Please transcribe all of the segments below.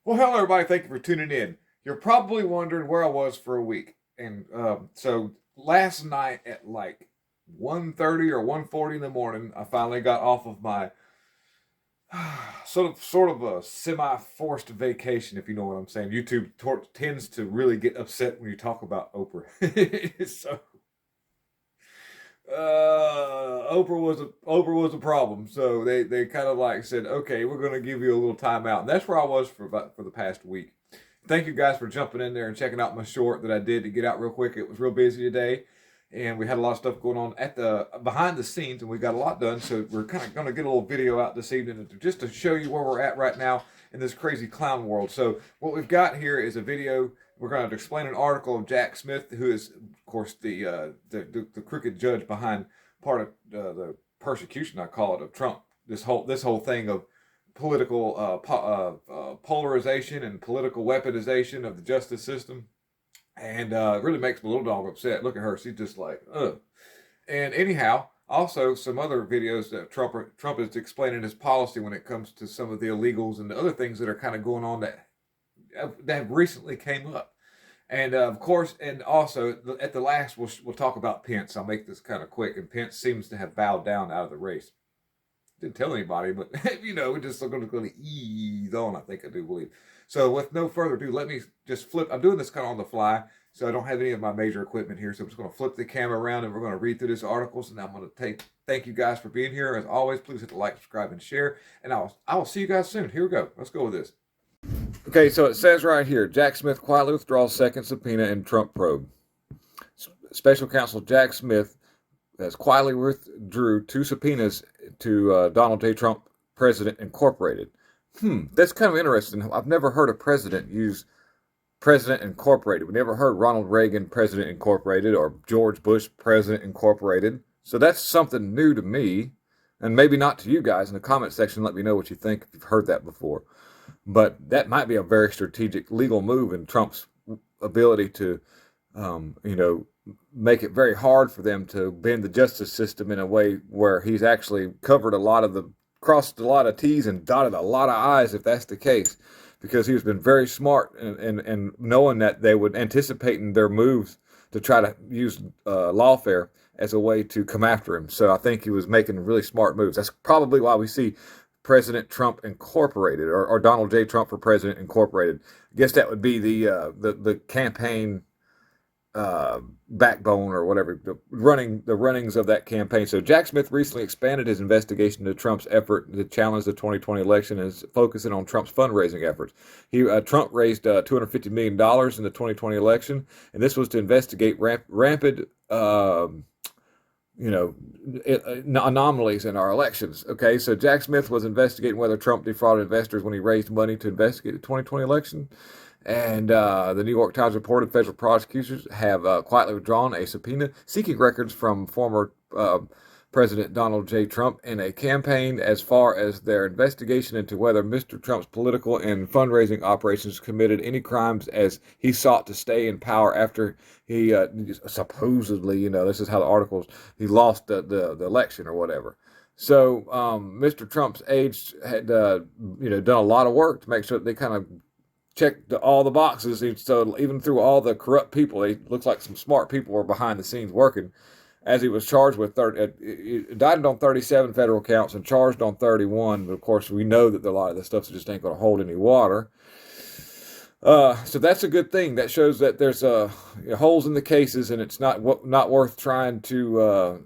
Well, hello, everybody. Thank you for tuning in. You're probably wondering where I was for a week. And so last night at like 1:30 or 1:40 in the morning, I finally got off of my sort of a semi-forced vacation, if you know what I'm saying. YouTube tends to really get upset when you talk about Oprah. So Oprah was a problem. So they kind of like said, okay, we're going to give you a little time out. And that's where I was for the past week. Thank you guys for jumping in there and checking out my short that I did to get out real quick. It was real busy today, and we had a lot of stuff going on at the behind the scenes, and we got a lot done. So we're kind of going to get a little video out this evening just to show you where we're at right now in this crazy clown world. So what we've got here is a video. We're going to explain an article of Jack Smith, who is, of course, the crooked judge behind part of the persecution, I call it, of Trump. This whole thing of political polarization and political weaponization of the justice system, and it really makes my little dog upset. Look at her; she's just like, ugh. And anyhow, also some other videos that Trump is explaining his policy when it comes to some of the illegals and the other things that are kind of going on that have recently came up. And of course, and also at the last, we'll talk about Pence. I'll make this kind of quick. And Pence seems to have bowed down out of the race. Didn't tell anybody, but we're just going to ease on. I think I do believe. So with no further ado, let me just flip. I'm doing this kind of on the fly, so I don't have any of my major equipment here. So I'm just going to flip the camera around, and we're going to read through this article. And I'm going to thank you guys for being here. As always, please hit the like, subscribe, and share. And I will see you guys soon. Here we go. Let's go with this. Okay, so it says right here, Jack Smith quietly withdraws second subpoena in Trump probe. Special counsel Jack Smith has quietly withdrew two subpoenas to Donald J. Trump, President Incorporated. That's kind of interesting. I've never heard a president use President Incorporated. We never heard Ronald Reagan, President Incorporated, or George Bush, President Incorporated. So that's something new to me, and maybe not to you guys. In the comment section, let me know what you think if you've heard that before. But that might be a very strategic legal move in Trump's ability to, make it very hard for them to bend the justice system in a way where he's actually crossed a lot of T's and dotted a lot of I's, if that's the case, because he's been very smart and knowing that they would anticipating their moves to try to use lawfare as a way to come after him. So I think he was making really smart moves. That's probably why we see President Trump Incorporated or Donald J. Trump for President Incorporated. I guess that would be the campaign backbone or whatever, the runnings of that campaign. So Jack Smith recently expanded his investigation into Trump's effort to challenge the 2020 election and is focusing on Trump's fundraising efforts. Trump raised $250 million in the 2020 election, and this was to investigate rampant anomalies in our elections. Okay, so Jack Smith was investigating whether Trump defrauded investors when he raised money to investigate the 2020 election. And the New York Times reported federal prosecutors have quietly withdrawn a subpoena seeking records from former President Donald J. Trump in a campaign as far as their investigation into whether Mr. Trump's political and fundraising operations committed any crimes as he sought to stay in power after he supposedly, this is how the articles, he lost the election or whatever. So Mr. Trump's aides had, done a lot of work to make sure that they kind of checked all the boxes. So even through all the corrupt people, it looks like some smart people were behind the scenes working, as he was charged with indicted on 37 federal counts and charged on 31. But of course, we know that a lot of this stuff just ain't going to hold any water. So that's a good thing. That shows that there's holes in the cases, and it's not worth trying to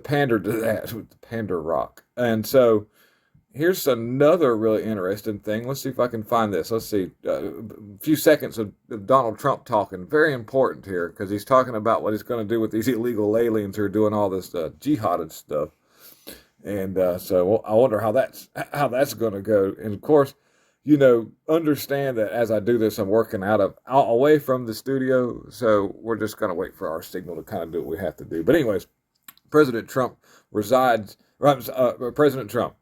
pander to that with the pander rock. And so here's another really interesting thing. Let's see if I can find this. Let's see. A few seconds of Donald Trump talking. Very important here, because he's talking about what he's going to do with these illegal aliens who are doing all this jihadist stuff. And so I wonder how that's going to go. And of course, understand that as I do this, I'm working away from the studio. So we're just going to wait for our signal to kind of do what we have to do. But anyways, President Trump President Trump.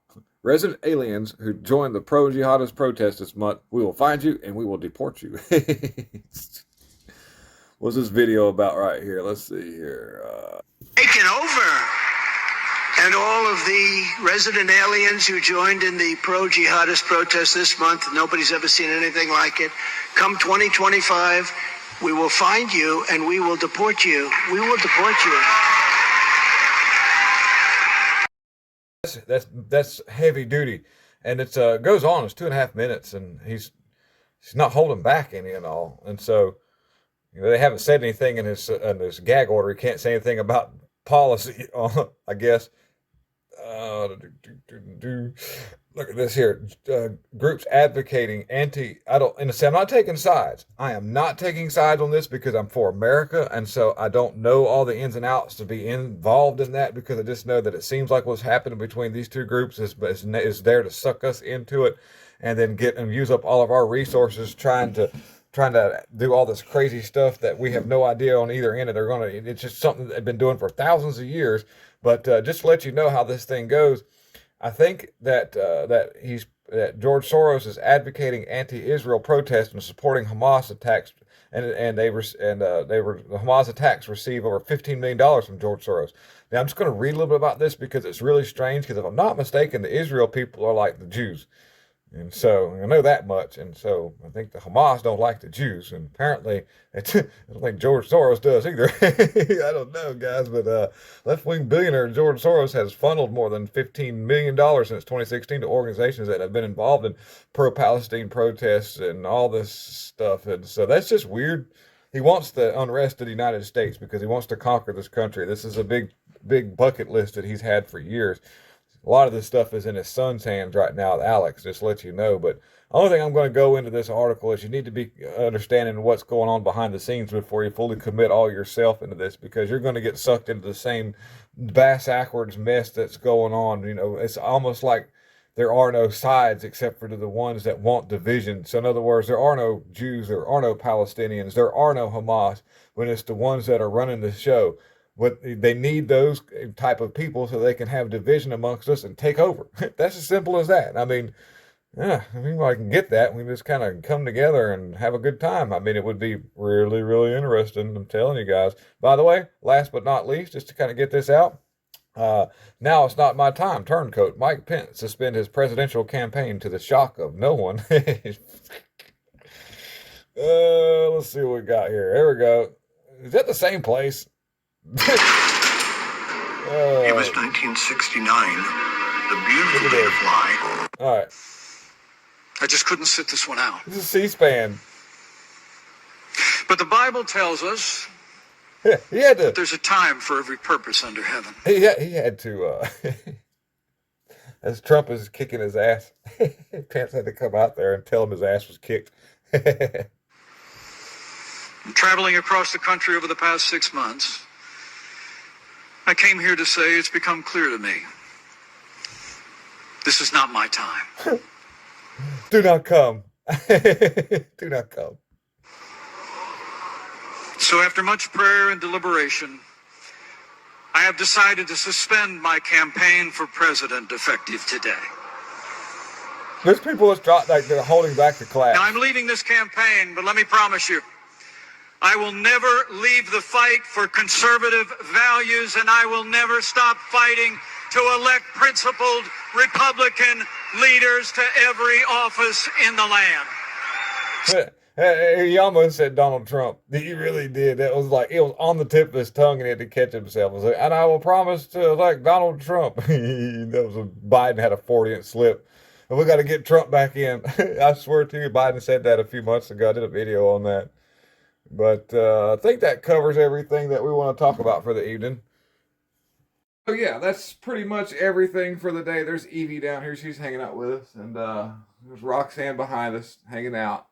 Resident aliens who joined the pro-jihadist protest this month, we will find you and we will deport you. What's this video about right here? Let's see here. Taking over. And all of the resident aliens who joined in the pro-jihadist protest this month, nobody's ever seen anything like it. Come 2025, we will find you and we will deport you. We will deport you. That's heavy duty, and it goes on. It's 2.5 minutes, and he's not holding back any and all. And so, they haven't said anything in his gag order. He can't say anything about policy, I guess. Look at this here. Groups advocating I'm not taking sides. I am not taking sides on this because I'm for America, and so I don't know all the ins and outs to be involved in that, because I just know that it seems like what's happening between these two groups is there to suck us into it, and then use up all of our resources trying to do all this crazy stuff that we have no idea on either end. It's just something that they've been doing for thousands of years. But just to let you know how this thing goes, I think that George Soros is advocating anti-Israel protests and supporting Hamas attacks, and the Hamas attacks receive over $15 million from George Soros. Now I'm just going to read a little bit about this because it's really strange. Because if I'm not mistaken, the Israel people are like the Jews. And so I know that much, and so I think the Hamas don't like the Jews, and apparently I don't think George Soros does either. I don't know, guys, but left-wing billionaire George Soros has funneled more than $15 million since 2016 to organizations that have been involved in pro-Palestine protests and all this stuff, and so that's just weird. He wants the unrest of the United States because he wants to conquer this country. This is a big bucket list that he's had for years. A lot of this stuff is in his son's hands right now, Alex, just to let you know. But the only thing I'm going to go into this article is you need to be understanding what's going on behind the scenes before you fully commit all yourself into this, because you're going to get sucked into the same bass-ackwards mess that's going on. It's almost like there are no sides except for the ones that want division. So in other words, there are no Jews, there are no Palestinians, there are no Hamas, when it's the ones that are running the show. But they need those type of people so they can have division amongst us and take over. That's as simple as that. I mean, I can get that. We just kind of come together and have a good time. I mean, it would be really, really interesting. I'm telling you guys. By the way, last but not least, just to kind of get this out, now it's not my time. Turncoat Mike Pence suspend his presidential campaign to the shock of no one. Let's see what we got here. There we go. Is that the same place? It was 1969. The beautiful day to fly. All right. I just couldn't sit this one out. This is C-SPAN. But the Bible tells us he had to. There's a time for every purpose under heaven. He had to. As Trump is kicking his ass, Pence had to come out there and tell him his ass was kicked. Traveling across the country over the past 6 months, I came here to say it's become clear to me. This is not my time. Do not come. Do not come. So after much prayer and deliberation, I have decided to suspend my campaign for president effective today. There's people that they're holding back the class. Now I'm leaving this campaign, but let me promise you, I will never leave the fight for conservative values, and I will never stop fighting to elect principled Republican leaders to every office in the land. He almost said Donald Trump. He really did. It was on the tip of his tongue, and he had to catch himself. It was like, and I will promise to elect Donald Trump. Biden had a 40-inch slip. And we got to get Trump back in. I swear to you, Biden said that a few months ago. I did a video on that. But I think that covers everything that we want to talk about for the evening. So yeah, that's pretty much everything for the day. There's Evie down here. She's hanging out with us. And there's Roxanne behind us hanging out.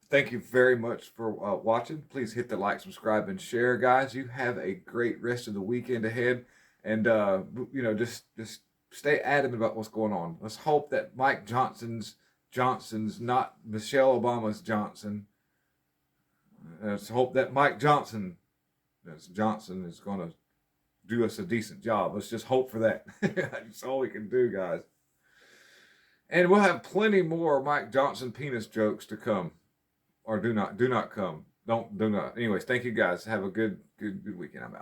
Thank you very much for watching. Please hit the like, subscribe, and share, guys. You have a great rest of the weekend ahead. And, just stay adamant about what's going on. Let's hope that Mike Johnson's, not Michelle Obama's Johnson. Let's hope that Mike Johnson is going to do us a decent job. Let's just hope for that. That's all we can do, guys. And we'll have plenty more Mike Johnson penis jokes to come. Or do not come. Do not. Anyways, thank you guys. Have a good weekend. I'm out.